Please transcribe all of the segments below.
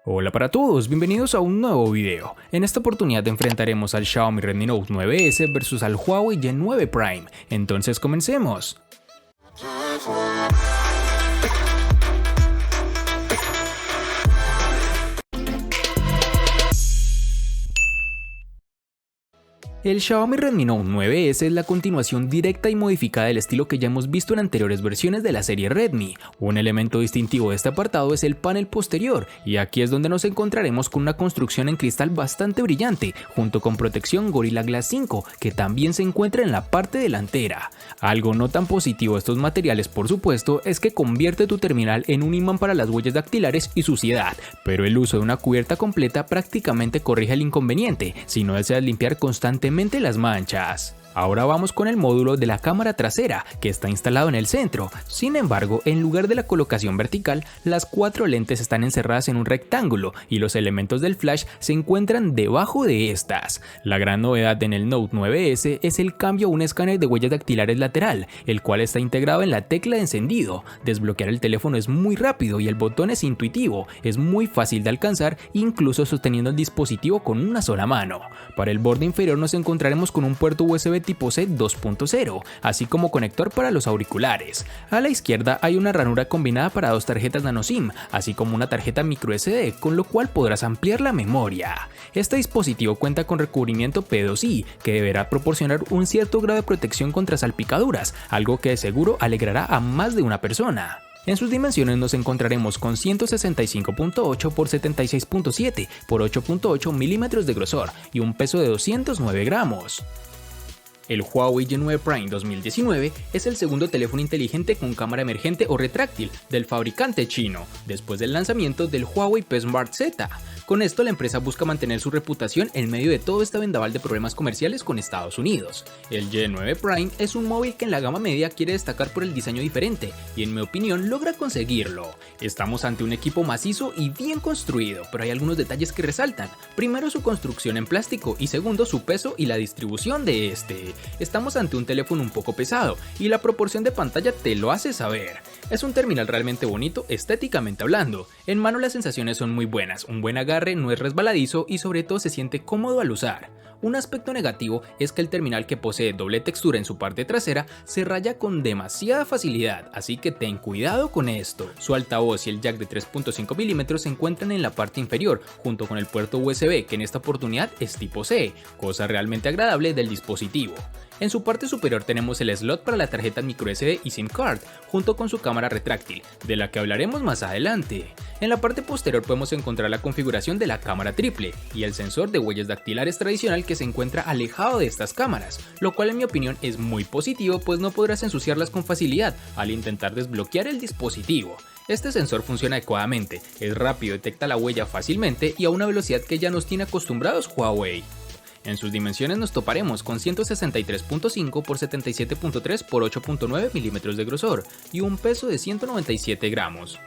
Hola para todos, bienvenidos a un nuevo video. En esta oportunidad enfrentaremos al Xiaomi Redmi Note 9S versus al Huawei Y9 Prime. Entonces comencemos. El Xiaomi Redmi Note 9S es la continuación directa y modificada del estilo que ya hemos visto en anteriores versiones de la serie Redmi. Un elemento distintivo de este apartado es el panel posterior, y aquí es donde nos encontraremos con una construcción en cristal bastante brillante, junto con protección Gorilla Glass 5, que también se encuentra en la parte delantera. Algo no tan positivo de estos materiales, por supuesto, es que convierte tu terminal en un imán para las huellas dactilares y suciedad, pero el uso de una cubierta completa prácticamente corrige el inconveniente si no deseas limpiar constantemente las manchas. Ahora vamos con el módulo de la cámara trasera, que está instalado en el centro. Sin embargo, en lugar de la colocación vertical, las 4 lentes están encerradas en un rectángulo y los elementos del flash se encuentran debajo de estas. La gran novedad en el Note 9S es el cambio a un escáner de huellas dactilares lateral, el cual está integrado en la tecla de encendido. Desbloquear el teléfono es muy rápido y el botón es intuitivo, es muy fácil de alcanzar, incluso sosteniendo el dispositivo con una sola mano. Para el borde inferior nos encontraremos con un puerto USB tipo C 2.0, así como conector para los auriculares. A la izquierda hay una ranura combinada para 2 tarjetas nano SIM, así como una tarjeta micro SD, con lo cual podrás ampliar la memoria. Este dispositivo cuenta con recubrimiento P2i, que deberá proporcionar un cierto grado de protección contra salpicaduras, algo que de seguro alegrará a más de una persona. En sus dimensiones nos encontraremos con 165.8 x 76.7 x 8.8 milímetros de grosor y un peso de 209 gramos. El Huawei Y9 Prime 2019 es el segundo teléfono inteligente con cámara emergente o retráctil del fabricante chino, después del lanzamiento del Huawei P Smart Z. Con esto la empresa busca mantener su reputación en medio de todo este vendaval de problemas comerciales con Estados Unidos. El Y9 Prime es un móvil que en la gama media quiere destacar por el diseño diferente y en mi opinión logra conseguirlo. Estamos ante un equipo macizo y bien construido, pero hay algunos detalles que resaltan. Primero, su construcción en plástico, y segundo, su peso y la distribución de este. Estamos ante un teléfono un poco pesado y la proporción de pantalla te lo hace saber. Es un terminal realmente bonito estéticamente hablando. En mano las sensaciones son muy buenas, un buen agarre, no es resbaladizo y sobre todo se siente cómodo al usar. Un aspecto negativo es que el terminal, que posee doble textura en su parte trasera, se raya con demasiada facilidad, así que ten cuidado con esto. Su altavoz y el jack de 3.5 mm se encuentran en la parte inferior, junto con el puerto USB, que en esta oportunidad es tipo C, cosa realmente agradable del dispositivo. En su parte superior tenemos el slot para la tarjeta microSD y SIM card, junto con su cámara retráctil, de la que hablaremos más adelante. En la parte posterior podemos encontrar la configuración de la cámara triple y el sensor de huellas dactilares tradicional, que se encuentra alejado de estas cámaras, lo cual en mi opinión es muy positivo, pues no podrás ensuciarlas con facilidad al intentar desbloquear el dispositivo. Este sensor funciona adecuadamente, es rápido, detecta la huella fácilmente y a una velocidad que ya nos tiene acostumbrados Huawei. En sus dimensiones nos toparemos con 163.5 x 77.3 x 8.9 milímetros de grosor y un peso de 197 gramos.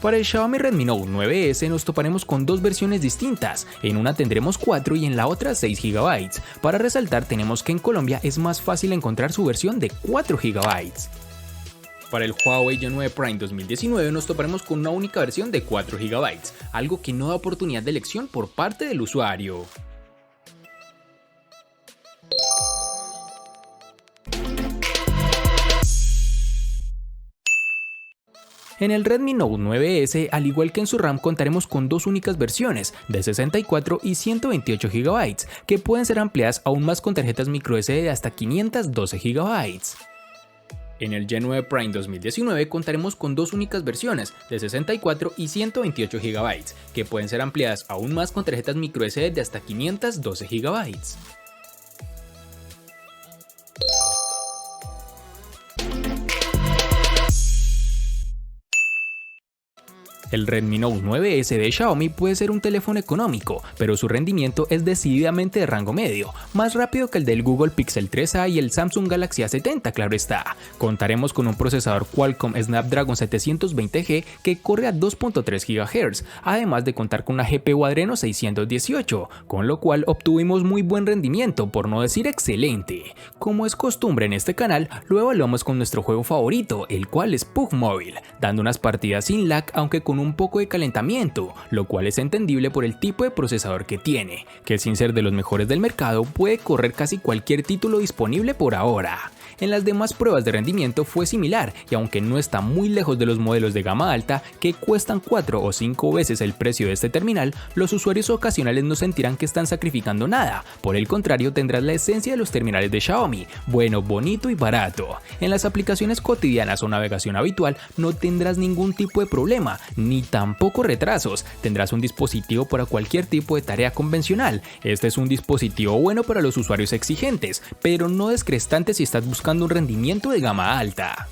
Para el Xiaomi Redmi Note 9S nos toparemos con 2 versiones distintas, en una tendremos 4 y en la otra 6 GB. Para resaltar, tenemos que en Colombia es más fácil encontrar su versión de 4 GB. Para el Huawei Y9 Prime 2019 nos toparemos con una única versión de 4 GB, algo que no da oportunidad de elección por parte del usuario. En el Redmi Note 9S, al igual que en su RAM, contaremos con 2 únicas versiones de 64 y 128 GB, que pueden ser ampliadas aún más con tarjetas microSD de hasta 512 GB. En el Y9 Prime 2019 contaremos con 2 únicas versiones de 64 y 128 GB, que pueden ser ampliadas aún más con tarjetas microSD de hasta 512 GB. El Redmi Note 9S de Xiaomi puede ser un teléfono económico, pero su rendimiento es decididamente de rango medio, más rápido que el del Google Pixel 3a y el Samsung Galaxy A70, claro está. Contaremos con un procesador Qualcomm Snapdragon 720G que corre a 2.3 GHz, además de contar con una GPU Adreno 618, con lo cual obtuvimos muy buen rendimiento, por no decir excelente. Como es costumbre en este canal, lo evaluamos con nuestro juego favorito, el cual es PUBG Mobile, dando unas partidas sin lag aunque con un poco de calentamiento, lo cual es entendible por el tipo de procesador que tiene, que sin ser de los mejores del mercado puede correr casi cualquier título disponible por ahora. En las demás pruebas de rendimiento fue similar y aunque no está muy lejos de los modelos de gama alta que cuestan 4 o 5 veces el precio de este terminal, los usuarios ocasionales no sentirán que están sacrificando nada, por el contrario tendrás la esencia de los terminales de Xiaomi, bueno, bonito y barato. En las aplicaciones cotidianas o navegación habitual no tendrás ningún tipo de problema, ni tampoco retrasos, tendrás un dispositivo para cualquier tipo de tarea convencional. Este es un dispositivo bueno para los usuarios exigentes, pero no descrestante si estás buscando un rendimiento de gama alta.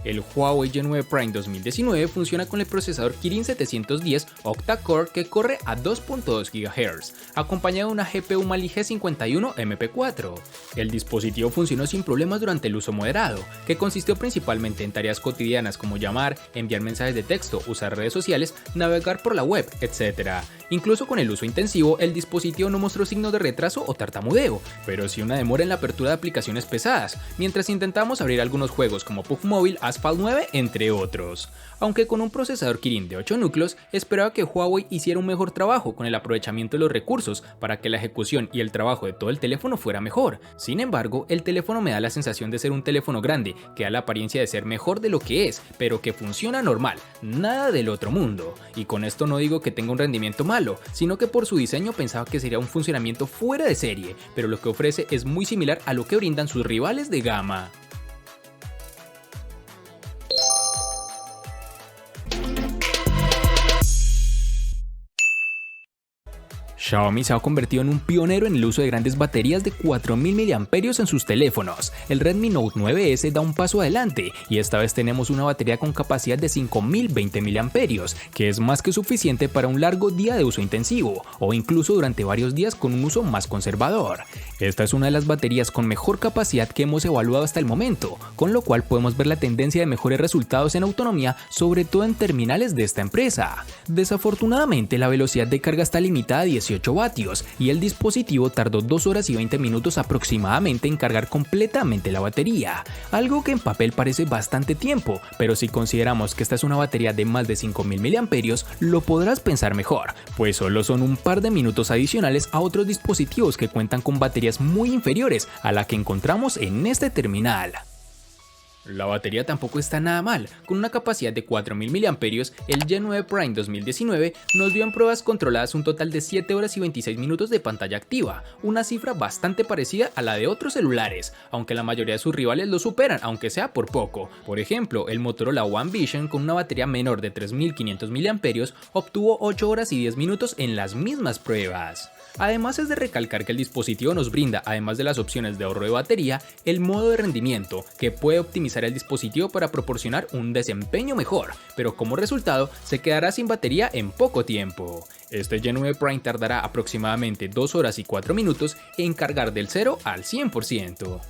El Huawei G9 Prime 2019 funciona con el procesador Kirin 710 octa-core que corre a 2.2 GHz, acompañado de una GPU Mali G51 MP4. El dispositivo funcionó sin problemas durante el uso moderado, que consistió principalmente en tareas cotidianas como llamar, enviar mensajes de texto, usar redes sociales, navegar por la web, etc. Incluso con el uso intensivo, el dispositivo no mostró signos de retraso o tartamudeo, pero sí una demora en la apertura de aplicaciones pesadas, mientras intentamos abrir algunos juegos como PUBG Mobile, Asphalt 9, entre otros. Aunque con un procesador Kirin de 8 núcleos, esperaba que Huawei hiciera un mejor trabajo con el aprovechamiento de los recursos para que la ejecución y el trabajo de todo el teléfono fuera mejor. Sin embargo, el teléfono me da la sensación de ser un teléfono grande, que da la apariencia de ser mejor de lo que es, pero que funciona normal, nada del otro mundo. Y con esto no digo que tenga un rendimiento malo, sino que por su diseño pensaba que sería un funcionamiento fuera de serie, pero lo que ofrece es muy similar a lo que brindan sus rivales de gama. Xiaomi se ha convertido en un pionero en el uso de grandes baterías de 4000 mAh en sus teléfonos. El Redmi Note 9S da un paso adelante y esta vez tenemos una batería con capacidad de 5020 mAh, que es más que suficiente para un largo día de uso intensivo o incluso durante varios días con un uso más conservador. Esta es una de las baterías con mejor capacidad que hemos evaluado hasta el momento, con lo cual podemos ver la tendencia de mejores resultados en autonomía, sobre todo en terminales de esta empresa. Desafortunadamente, la velocidad de carga está limitada a 18 vatios y el dispositivo tardó 2 horas y 20 minutos aproximadamente en cargar completamente la batería, algo que en papel parece bastante tiempo, pero si consideramos que esta es una batería de más de 5000 mAh, lo podrás pensar mejor, pues solo son un par de minutos adicionales a otros dispositivos que cuentan con baterías muy inferiores a la que encontramos en este terminal. La batería tampoco está nada mal, con una capacidad de 4000 mAh, el G9 Prime 2019 nos dio en pruebas controladas un total de 7 horas y 26 minutos de pantalla activa, una cifra bastante parecida a la de otros celulares, aunque la mayoría de sus rivales lo superan, aunque sea por poco. Por ejemplo, el Motorola One Vision con una batería menor de 3500 mAh obtuvo 8 horas y 10 minutos en las mismas pruebas. Además es de recalcar que el dispositivo nos brinda, además de las opciones de ahorro de batería, el modo de rendimiento, que puede optimizar el dispositivo para proporcionar un desempeño mejor, pero como resultado se quedará sin batería en poco tiempo. Este G9 Prime tardará aproximadamente 2 horas y 4 minutos en cargar del 0 al 100%.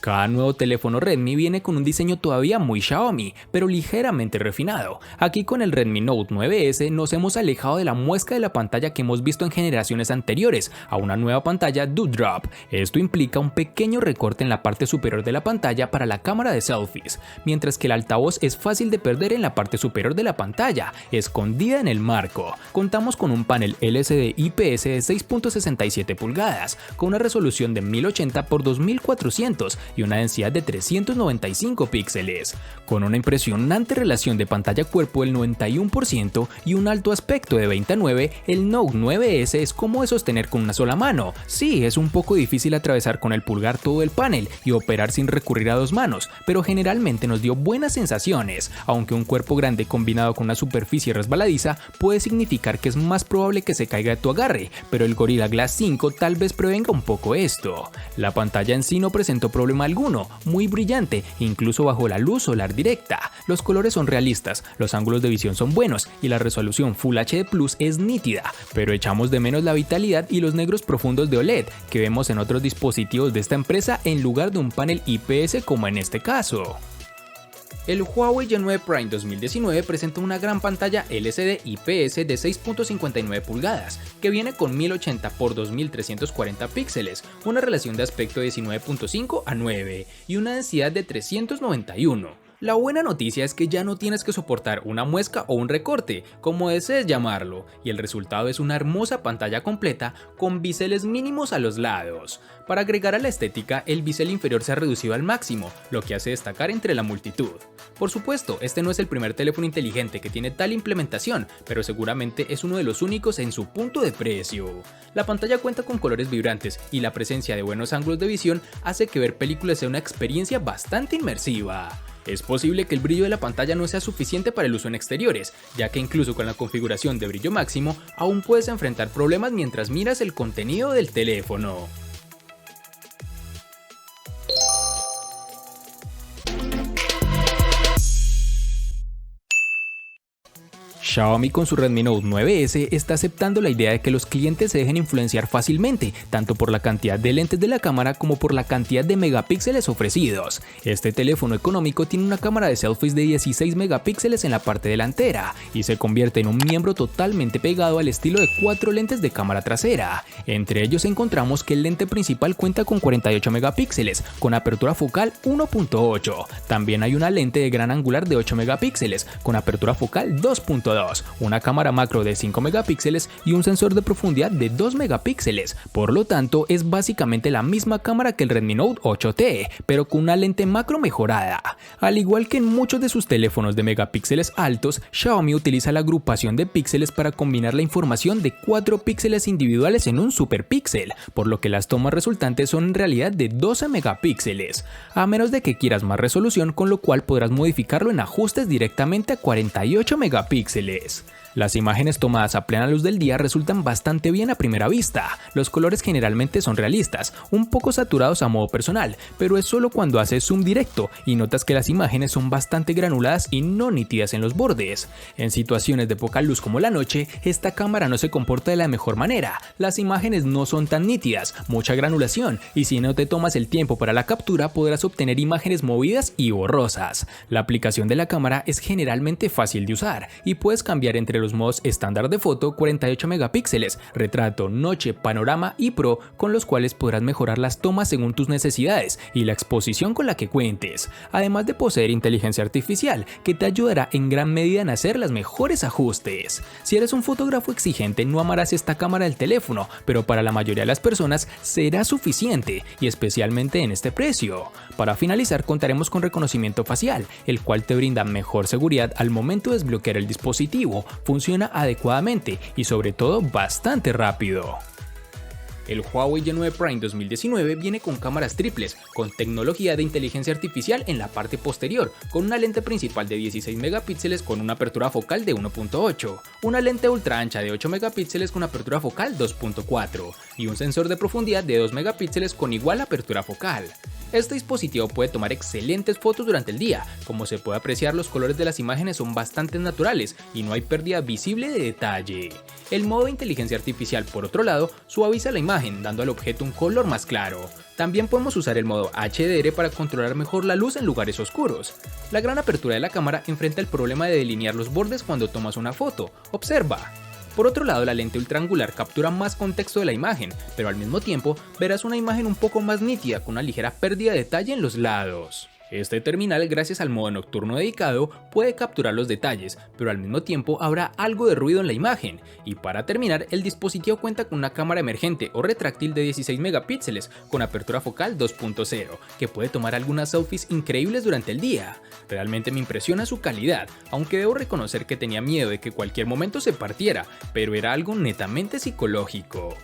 Cada nuevo teléfono Redmi viene con un diseño todavía muy Xiaomi, pero ligeramente refinado. Aquí con el Redmi Note 9S nos hemos alejado de la muesca de la pantalla que hemos visto en generaciones anteriores a una nueva pantalla Dewdrop. Esto implica un pequeño recorte en la parte superior de la pantalla para la cámara de selfies, mientras que el altavoz es fácil de perder en la parte superior de la pantalla, escondida en el marco. Contamos con un panel LCD IPS de 6.67 pulgadas, con una resolución de 1080 x 2400, y una densidad de 395 píxeles. Con una impresionante relación de pantalla-cuerpo del 91% y un alto aspecto de 20:9, el Note 9S es como de sostener con una sola mano. Sí, es un poco difícil atravesar con el pulgar todo el panel y operar sin recurrir a dos manos, pero generalmente nos dio buenas sensaciones, aunque un cuerpo grande combinado con una superficie resbaladiza puede significar que es más probable que se caiga de tu agarre, pero el Gorilla Glass 5 tal vez prevenga un poco esto. La pantalla en sí no presentó problema alguno, muy brillante, incluso bajo la luz solar directa. Los colores son realistas, los ángulos de visión son buenos y la resolución Full HD Plus es nítida, pero echamos de menos la vitalidad y los negros profundos de OLED que vemos en otros dispositivos de esta empresa en lugar de un panel IPS como en este caso. El Huawei Y9 Prime 2019 presenta una gran pantalla LCD IPS de 6.59 pulgadas, que viene con 1080 x 2340 píxeles, una relación de aspecto de 19.5:9 y una densidad de 391. La buena noticia es que ya no tienes que soportar una muesca o un recorte, como desees llamarlo, y el resultado es una hermosa pantalla completa con biseles mínimos a los lados. Para agregar a la estética, el bisel inferior se ha reducido al máximo, lo que hace destacar entre la multitud. Por supuesto, este no es el primer teléfono inteligente que tiene tal implementación, pero seguramente es uno de los únicos en su punto de precio. La pantalla cuenta con colores vibrantes y la presencia de buenos ángulos de visión hace que ver películas sea una experiencia bastante inmersiva. Es posible que el brillo de la pantalla no sea suficiente para el uso en exteriores, ya que incluso con la configuración de brillo máximo aún puedes enfrentar problemas mientras miras el contenido del teléfono. Xiaomi con su Redmi Note 9S está aceptando la idea de que los clientes se dejen influenciar fácilmente, tanto por la cantidad de lentes de la cámara como por la cantidad de megapíxeles ofrecidos. Este teléfono económico tiene una cámara de selfies de 16 megapíxeles en la parte delantera y se convierte en un miembro totalmente pegado al estilo de 4 lentes de cámara trasera. Entre ellos encontramos que el lente principal cuenta con 48 megapíxeles, con apertura focal 1.8. También hay una lente de gran angular de 8 megapíxeles, con apertura focal 2.2. Una cámara macro de 5 megapíxeles y un sensor de profundidad de 2 megapíxeles. Por lo tanto, es básicamente la misma cámara que el Redmi Note 8T, pero con una lente macro mejorada. Al igual que en muchos de sus teléfonos de megapíxeles altos, Xiaomi utiliza la agrupación de píxeles para combinar la información de 4 píxeles individuales en un superpíxel, por lo que las tomas resultantes son en realidad de 12 megapíxeles, a menos de que quieras más resolución, con lo cual podrás modificarlo en ajustes directamente a 48 megapíxeles. Las imágenes tomadas a plena luz del día resultan bastante bien a primera vista. Los colores generalmente son realistas, un poco saturados a modo personal, pero es solo cuando haces zoom directo y notas que las imágenes son bastante granuladas y no nítidas en los bordes. En situaciones de poca luz como la noche, esta cámara no se comporta de la mejor manera. Las imágenes no son tan nítidas, mucha granulación, y si no te tomas el tiempo para la captura podrás obtener imágenes movidas y borrosas. La aplicación de la cámara es generalmente fácil de usar y puedes cambiar entre los modos estándar de foto, 48 megapíxeles, retrato, noche, panorama y pro, con los cuales podrás mejorar las tomas según tus necesidades y la exposición con la que cuentes, además de poseer inteligencia artificial que te ayudará en gran medida en hacer los mejores ajustes. Si eres un fotógrafo exigente no amarás esta cámara del teléfono, pero para la mayoría de las personas será suficiente y especialmente en este precio. Para finalizar contaremos con reconocimiento facial, el cual te brinda mejor seguridad al momento de desbloquear el dispositivo, funciona adecuadamente y sobre todo bastante rápido. El Huawei Y9 Prime 2019 viene con cámaras triples, con tecnología de inteligencia artificial en la parte posterior, con una lente principal de 16 megapíxeles con una apertura focal de 1.8, una lente ultra ancha de 8 megapíxeles con apertura focal 2.4 y un sensor de profundidad de 2 megapíxeles con igual apertura focal. Este dispositivo puede tomar excelentes fotos durante el día, como se puede apreciar los colores de las imágenes son bastante naturales y no hay pérdida visible de detalle. El modo de inteligencia artificial por otro lado suaviza la imagen dando al objeto un color más claro. También podemos usar el modo HDR para controlar mejor la luz en lugares oscuros. La gran apertura de la cámara enfrenta el problema de delinear los bordes cuando tomas una foto. Observa. Por otro lado, la lente ultraangular captura más contexto de la imagen, pero al mismo tiempo verás una imagen un poco más nítida con una ligera pérdida de detalle en los lados. Este terminal, gracias al modo nocturno dedicado, puede capturar los detalles, pero al mismo tiempo habrá algo de ruido en la imagen. Y para terminar, el dispositivo cuenta con una cámara emergente o retráctil de 16 megapíxeles con apertura focal 2.0, que puede tomar algunas selfies increíbles durante el día. Realmente me impresiona su calidad, aunque debo reconocer que tenía miedo de que cualquier momento se partiera, pero era algo netamente psicológico.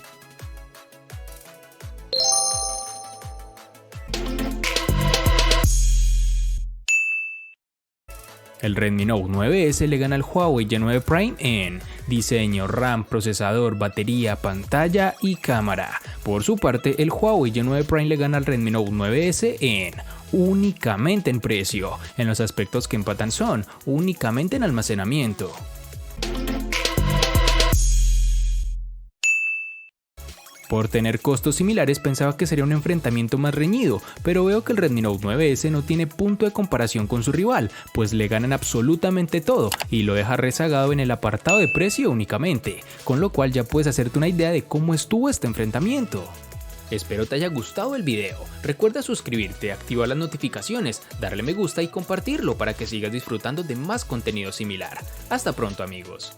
El Redmi Note 9S le gana al Huawei Y9 Prime en diseño, RAM, procesador, batería, pantalla y cámara. Por su parte, el Huawei Y9 Prime le gana al Redmi Note 9S únicamente en precio. En los aspectos que empatan son únicamente en almacenamiento. Por tener costos similares pensaba que sería un enfrentamiento más reñido, pero veo que el Redmi Note 9S no tiene punto de comparación con su rival, pues le ganan absolutamente todo y lo deja rezagado en el apartado de precio únicamente, con lo cual ya puedes hacerte una idea de cómo estuvo este enfrentamiento. Espero te haya gustado el video, recuerda suscribirte, activar las notificaciones, darle me gusta y compartirlo para que sigas disfrutando de más contenido similar. Hasta pronto amigos.